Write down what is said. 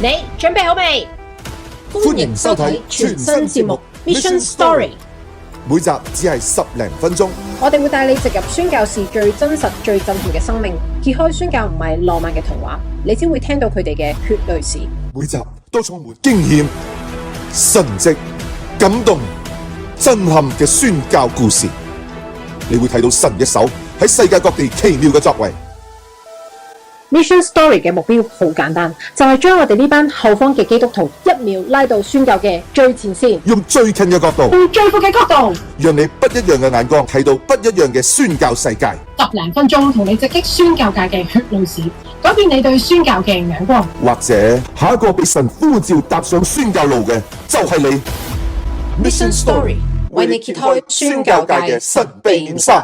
你準備好未？歡迎收睇全新節目 Mission Story。每集只係10零分鐘，我哋會帶你植入宣教士最真實、最震撼嘅生命，揭開宣教唔係浪漫嘅童話，你先會聽到佢哋嘅血淚史。每集都充滿驚險、神蹟、感動、震撼嘅宣教故事。你會睇到神嘅手喺世界各地奇妙嘅作為。Mission Story 嘅目標好簡單，就係將我哋呢班後方嘅基督徒一秒拉到宣教嘅最前線，用最近嘅角度，用最闊嘅角度，讓你不一樣嘅眼光睇到不一樣嘅宣教世界。10零分鐘同你直擊宣教界嘅血淚史，改變你對宣教嘅眼光。或者下一個被神呼召踏上宣教路嘅，就係你。 Mission Story 為你揭開宣教界嘅神秘面紗。